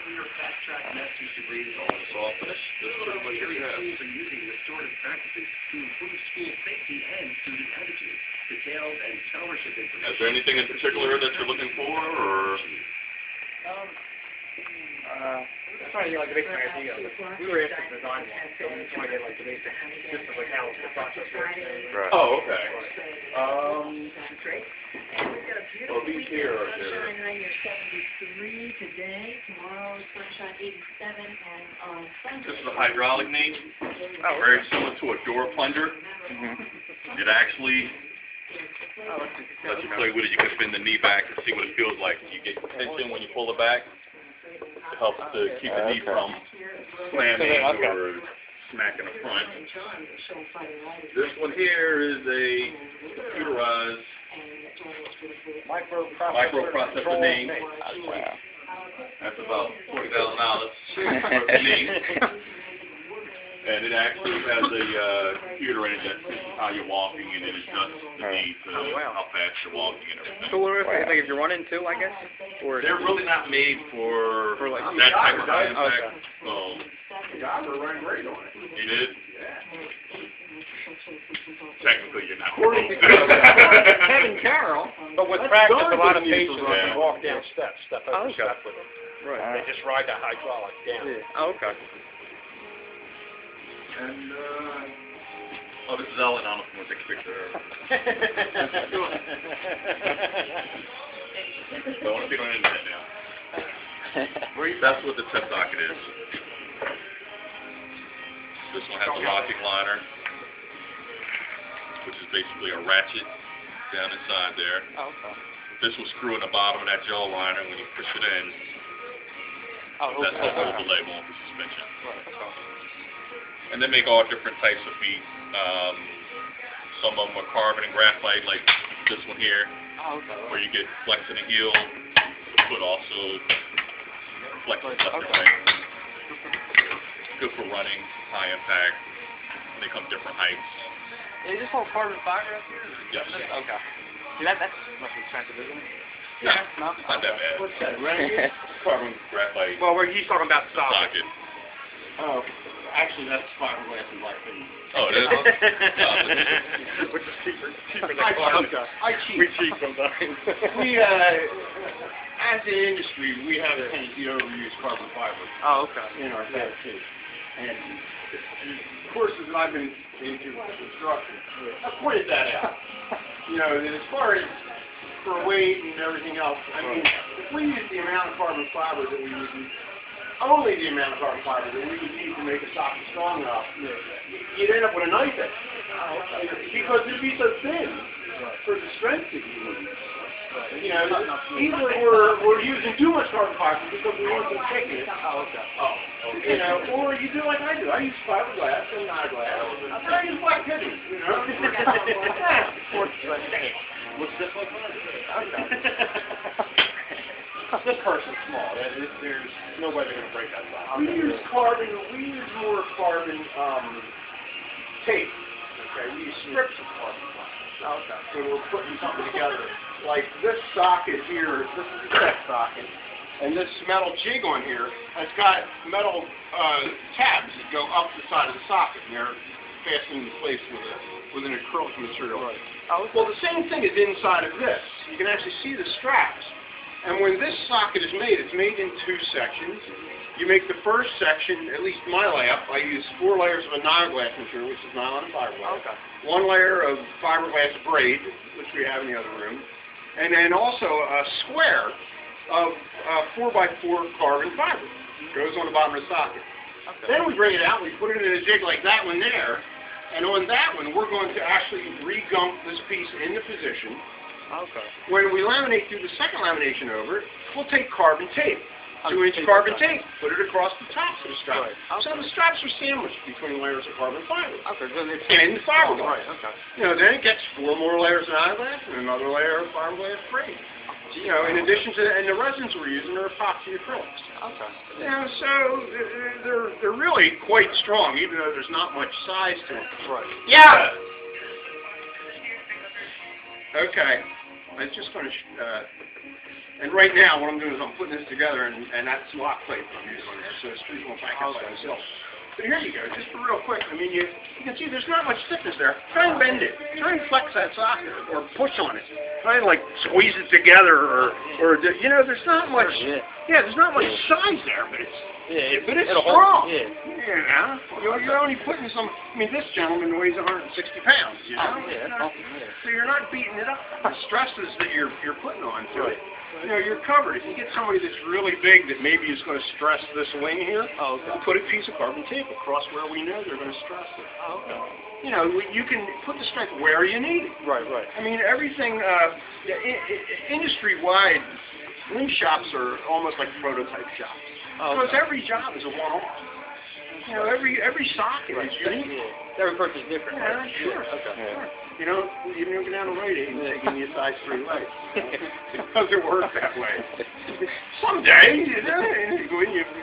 clear, fast-track message degrees. Soft finish. This is pretty much what you have. Schools are using restorative practices to improve school safety and student attitudes. Details and scholarship information. Is there anything in particular that you're looking for, or? Trying to get like the basic idea. We were into design one, so we just want to get like the basic, just like how the process works. Right. Oh, okay. Well, these here are sunshine high near 73 today. Tomorrow sunshine 87, and on Sunday. This is a hydraulic knee. Very similar to a door plunger. It actually lets you play with it. You can bend the knee back to see what it feels like. You get tension when you pull it back. It helps to keep the knee from slamming or smacking the front. This one here is a computerized microprocessor knee. That's about $40,000 for the knee. And it actually has a computer in it that sees how you're walking, and it adjusts the knee to how fast you're walking and everything. So what if like if you're running too, I guess? Or they're really not made for like that type of high impact. Okay. So The guys were running great on it. you did. Technically, you're not. Kevin Carroll. But with practice, a lot of patients Yeah. walk down steps, step over Okay. step with it. Right. They just ride that hydraulic down. Yeah. Oh, okay. And oh, this is Ellen. I don't know if you want to take a picture of her. So I want to be on the internet now. That's what the tip socket is. This one has a locking liner, which is basically a ratchet down inside there. Oh, okay. This will screw in the bottom of that gel liner. When you push it in, that's what holds the label on the suspension. Right, okay. And they make all different types of feet. Some of them are carbon and graphite, like this one here, Oh, okay. where you get flex in the heel. The foot also flexes left and right. Good for running, high impact. And they come different heights. Is this all carbon fiber up here? Yes. Okay. See, that's must be expensive, isn't it? Yeah, No? not that bad. What's that, renegade? Carbon graphite Well, he's talking about the socket. socket. Oh, actually, that's fiberglass and black paint. Oh, it is? Which is cheaper than I carbon. cheat. We cheat sometimes. We, as an industry, we have a tendency to overuse carbon fiber Oh, okay. in our fabrication. And of course, as I've been into construction, I pointed that out. You know, that as far as for weight and everything else, I mean, if we use the amount of carbon fiber that we would need, only the amount of carbon fiber that we would need to make a socket strong enough, you'd end up with a knife edge. Because it'd be so thin for the strength that you need. You know, either we're using too much carbon fiber because we want some thickness. You know, or you do like I do. I use fiberglass and not glass. I use black pitting, you know. What's this like? This person's small. There's no way they're going to break that size. We use carbon. We use more carbon tape. Okay, we use strips of carbon fiber. Okay. When we're putting something together, like this socket here, this is the tech socket, and this metal jig on here has got metal tabs that go up the side of the socket, and they're fastened in place with an acrylic material. Right. Well, the same thing is inside of this. You can actually see the straps. And when this socket is made, it's made in two sections. You make the first section, at least my layup, I use 4 layers of a nylon material, which is nylon fiberglass. Okay. 1 layer of fiberglass braid, which we have in the other room. And then also a square of 4x4 carbon fiber. Goes on the bottom of the socket. Okay. Then we bring it out, we put it in a jig like that one there, and on that one we're going to actually re-gump this piece into position. Okay. When we laminate through the second lamination over it, we'll take carbon tape, 2-inch carbon tape, put it across the tops of the straps. Right. So the straps are sandwiched between layers of carbon fiber. Okay, then it's... And the fiberglass. Right, okay. You know, then it gets 4 more layers of eyeglass and another layer of fiberglass braid. You know, in addition to, and the resins we're using are epoxy acrylics. Okay. You know, so they're really quite strong, even though there's not much size to them. Right. Yeah. Okay. I was just going to And right now, what I'm doing is I'm putting this together, and that's lock plate I'm using on there, so the screws won't back up by themselves. But here you go, just for real quick. I mean, you can see there's not much thickness there. Try and bend it. Try and flex that socket or push on it. Try and like squeeze it together, or you know, there's not much. Yeah, there's not much size there, but it's strong. Yeah, you're only putting some. I mean, this gentleman weighs 160 pounds. You know, so you're not beating it up. The stresses that you're putting onto it. You know, you're covered. If you get somebody that's really big that maybe is going to stress this wing here, put a piece of carbon tape across where we know they're going to stress it. You know, you can put the strength where you need it. Right. I mean, everything, industry-wide, rim shops are almost like prototype shops. Because every job is a one-off. You know, every socket is unique. Every person's different. Yeah, sure. Sure. You know, you don't go down to Rite Aid and say, give me a size 3 legs. It doesn't work that way. Someday, you know,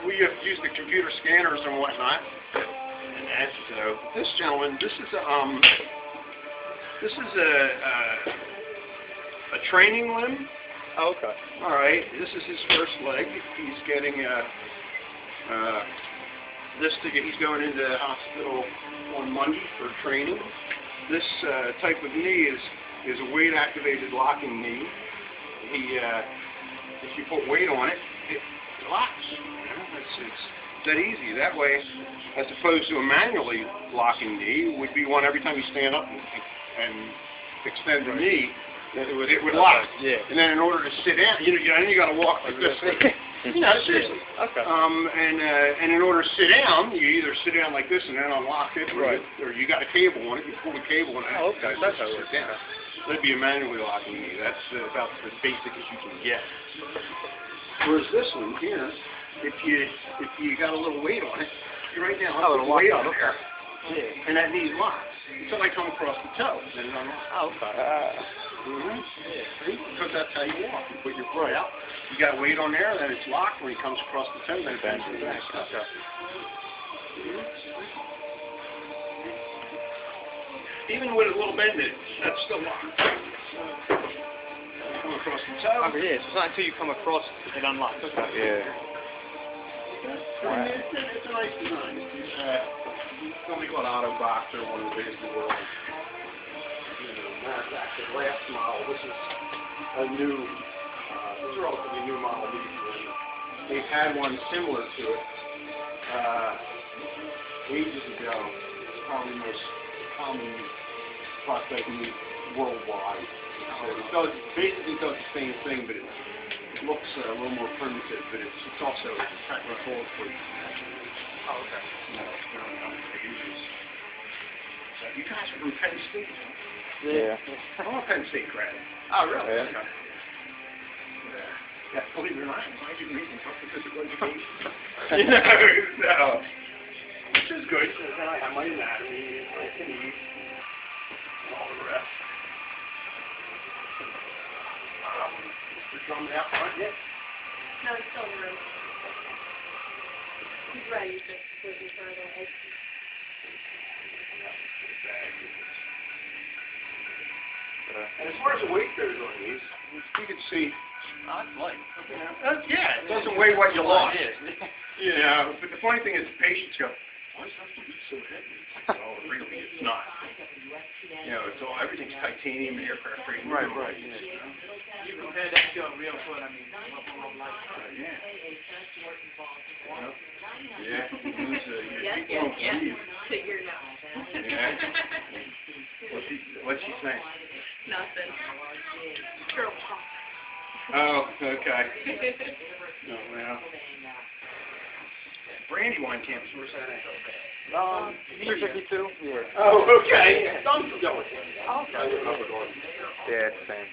we have used the computer scanners and whatnot. And so, this gentleman, this is a training limb. Okay. All right, this is his first leg. He's getting he's going into the hospital on Monday for training. This type of knee is a weight-activated locking knee. If you put weight on it, it locks. You know? It's that easy. That way, as opposed to a manually locking knee, would be one every time you stand up and extend the knee, it would lock. And then in order to sit down, you got to walk like this. You know, seriously. And in order to sit down, you either sit down like this and then unlock it, or you got a cable on it. You pull the cable on it. That's how it sit down. That'd be a manually locking knee. That's about as basic as you can get. Whereas this one here, if you got a little weight on it, you right now put weight on there, and that knee locks until I come across the toe, then it unlocks. Because that's how you walk. You put your foot out, you got weight on there, then it's locked. When it comes across the toe, then it bends to the back. Even with a little bend in it, that's still locked. Come across the toe. So it's not until you come across it unlocks. It's a nice design. It's something called Otto Boxer, one of the biggest in the world. Matter of fact, the last model, this is a new, this is a relatively new model. They've had one similar to it ages ago. It's probably the most common prosthetic knee worldwide. So it basically does the same thing, but it looks a little more primitive, but it's also technical for you guys are from Penn State, huh? I'm a Penn State grad. Oh, really? Okay. Yeah, believe it or not, I didn't even talk to physical education. So, which is good, because then I have my anatomy, my kidneys, and all the rest. Mr. Drummond out front yet? No, he's still in the room. He's ready to completely throw the head. And as far as the weight goes on these, you can see. It's light. Yeah, it doesn't weigh what you lost. You know, but the funny thing is, patients go, why does it have to be so heavy? Well, really, it's not. You know, it's all, everything's titanium and aircraft grade. Right. You compare that to a real foot, I mean, Figure it out. What's she saying? Nothing. Girl talk. Oh, okay. Oh, well. Brandywine campus, where's that at? 352? Yeah. Oh, okay. I'm familiar with it. Yeah, it's the same.